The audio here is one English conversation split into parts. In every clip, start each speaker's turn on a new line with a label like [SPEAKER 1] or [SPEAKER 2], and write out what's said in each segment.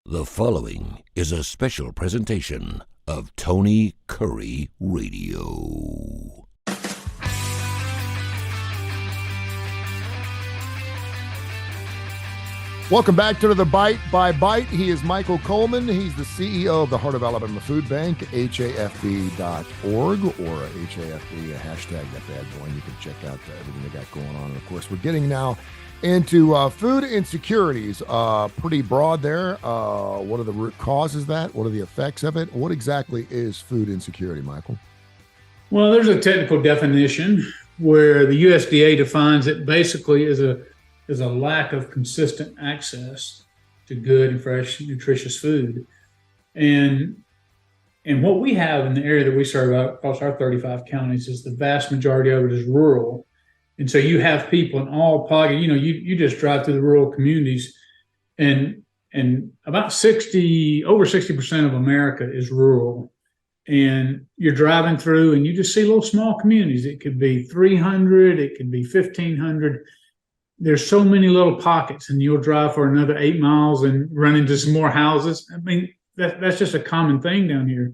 [SPEAKER 1] The following is a special presentation of Tony Curry Radio.
[SPEAKER 2] Welcome back to the Bite by Bite. He is Michael Coleman. He's the CEO of the Heart of Alabama Food Bank, HAFB.org, or HAFB, hashtag that bad boy. You can check out everything they got going on. And of course, we're getting now into food insecurities. Pretty broad there. What are the root causes of that? What are the effects of it? What exactly is food insecurity, Michael?
[SPEAKER 3] Well, there's a technical definition where the USDA defines it basically as a lack of consistent access to good and fresh, nutritious food. And what we have in the area that we serve out across our 35 counties is the vast majority of it is rural. And so you have people in all pockets. You just drive through the rural communities, and about over 60% of America is rural. And you're driving through and you just see little small communities. It could be 300, it could be 1,500. There's so many little pockets, and you'll drive for another 8 miles and run into some more houses. I mean, that's just a common thing down here.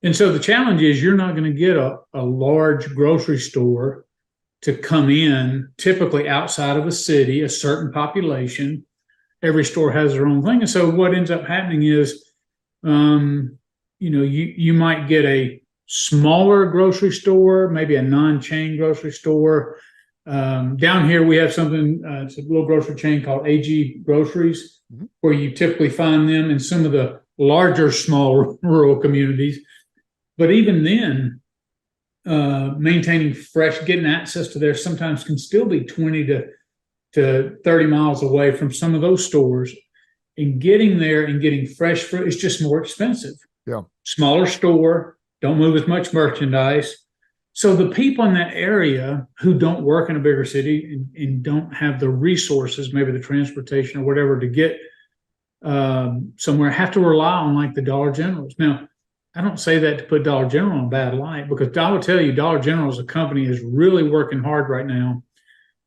[SPEAKER 3] And so the challenge is you're not going to get a large grocery store to come in, typically outside of a city, a certain population. Every store has their own thing. And so what ends up happening is, you might get a smaller grocery store, maybe a non-chain grocery store. Down here, we have something, it's a little grocery chain called AG Groceries, where you typically find them in some of the larger, small rural communities. But even then, maintaining fresh, getting access to there sometimes can still be 20 to 30 miles away from some of those stores. And getting there and getting fresh fruit is just more expensive.
[SPEAKER 2] Yeah.
[SPEAKER 3] Smaller store, don't move as much merchandise. So the people in that area who don't work in a bigger city and don't have the resources, maybe the transportation or whatever, to get somewhere, have to rely on like the Dollar Generals. Now, I don't say that to put Dollar General in a bad light, because I would tell you Dollar General as a company is really working hard right now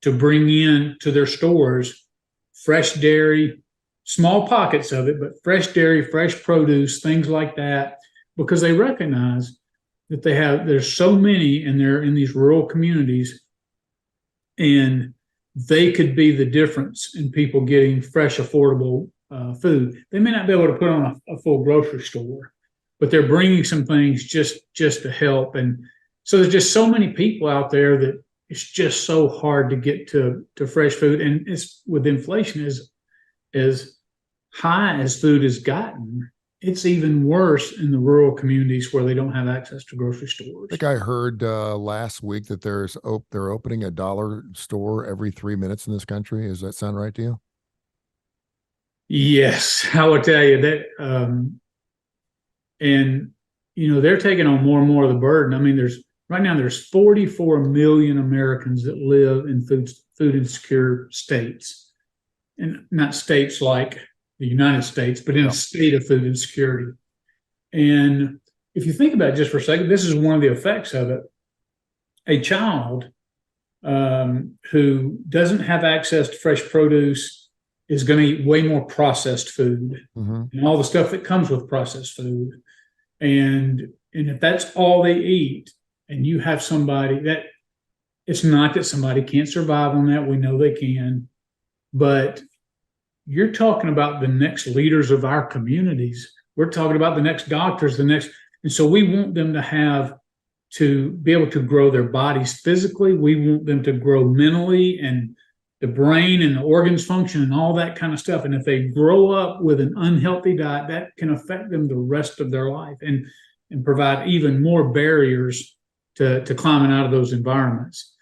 [SPEAKER 3] to bring in to their stores fresh dairy, small pockets of it, but fresh dairy, fresh produce, things like that, because they recognize that there's so many, and they're in these rural communities, and they could be the difference in people getting fresh, affordable food. They may not be able to put on a full grocery store, but they're bringing some things just to help. And so there's just so many people out there that it's just so hard to get to fresh food. And it's with inflation as high as food has gotten, it's even worse in the rural communities where they don't have access to grocery stores.
[SPEAKER 2] I think I heard last week that they're opening a dollar store every 3 minutes in this country. Does that sound right to you?
[SPEAKER 3] Yes, I will tell you that. And they're taking on more and more of the burden. I mean, right now there's 44 million Americans that live in food insecure states, and not states like the United States, but in a state of food insecurity. And if you think about it just for a second, this is one of the effects of it. A child who doesn't have access to fresh produce is going to eat way more processed food, and all the stuff that comes with processed food. And if that's all they eat, and you have somebody that, it's not that somebody can't survive on that, we know they can, but you're talking about the next leaders of our communities. We're talking about the next doctors, and so we want them to be able to grow their bodies physically. We want them to grow mentally, and the brain and the organs function and all that kind of stuff. And if they grow up with an unhealthy diet, that can affect them the rest of their life and provide even more barriers to climbing out of those environments.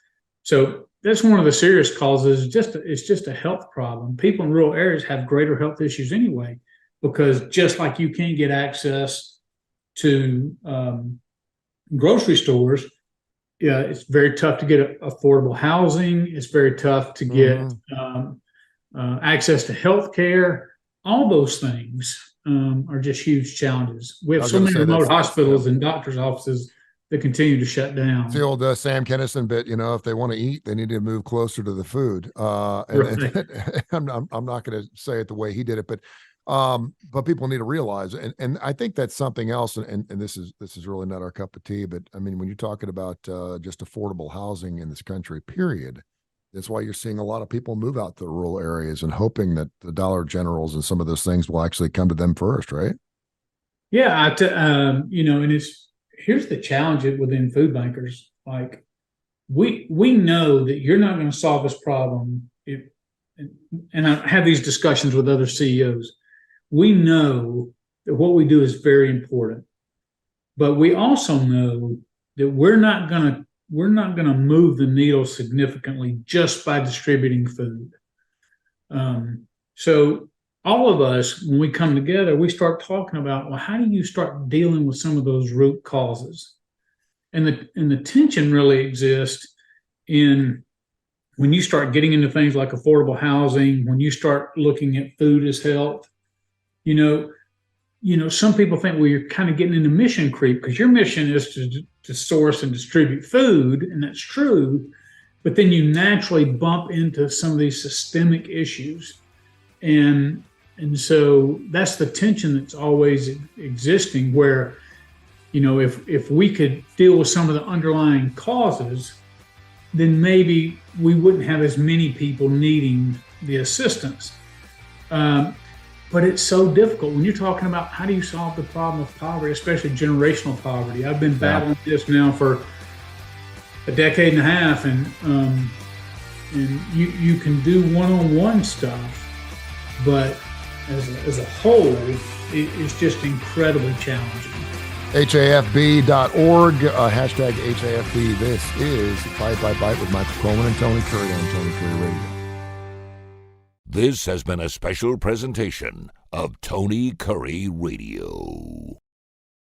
[SPEAKER 3] So that's one of the serious causes. It's just a health problem. People in rural areas have greater health issues anyway, because just like you can't get access to grocery stores, it's very tough to get affordable housing. It's very tough to get access to health care. All those things are just huge challenges. We have so many remote hospitals and doctors' offices that continue to shut down.
[SPEAKER 2] It's the old Sam Kinison bit, if they want to eat, they need to move closer to the food.
[SPEAKER 3] Right.
[SPEAKER 2] I'm not going to say it the way he did it, but But people need to realize, and I think that's something else. And this is really not our cup of tea. But I mean, when you're talking about just affordable housing in this country, period, that's why you're seeing a lot of people move out to the rural areas and hoping that the Dollar Generals and some of those things will actually come to them first, right?
[SPEAKER 3] Yeah, and here's the challenge within food bankers. Like we know that you're not going to solve this problem if, and I have these discussions with other CEOs. We know that what we do is very important, but we also know that we're not gonna move the needle significantly just by distributing food. So all of us, when we come together, we start talking about, well, how do you start dealing with some of those root causes? And the tension really exists in when you start getting into things like affordable housing, when you start looking at food as health. Some people think, well, you're kind of getting into mission creep because your mission is to source and distribute food, and that's true. But then you naturally bump into some of these systemic issues, and so that's the tension that's always existing. Where, if we could deal with some of the underlying causes, then maybe we wouldn't have as many people needing the assistance. But it's so difficult when you're talking about how do you solve the problem of poverty, especially generational poverty. I've been battling this now for a decade and a half, and you can do one-on-one stuff, but as a whole, it's just incredibly challenging.
[SPEAKER 2] HAFB.org, hashtag HAFB. This is Bite by Bite with Michael Coleman and Tony Curry on Tony Curry Radio.
[SPEAKER 1] This has been a special presentation of Tony Curry Radio.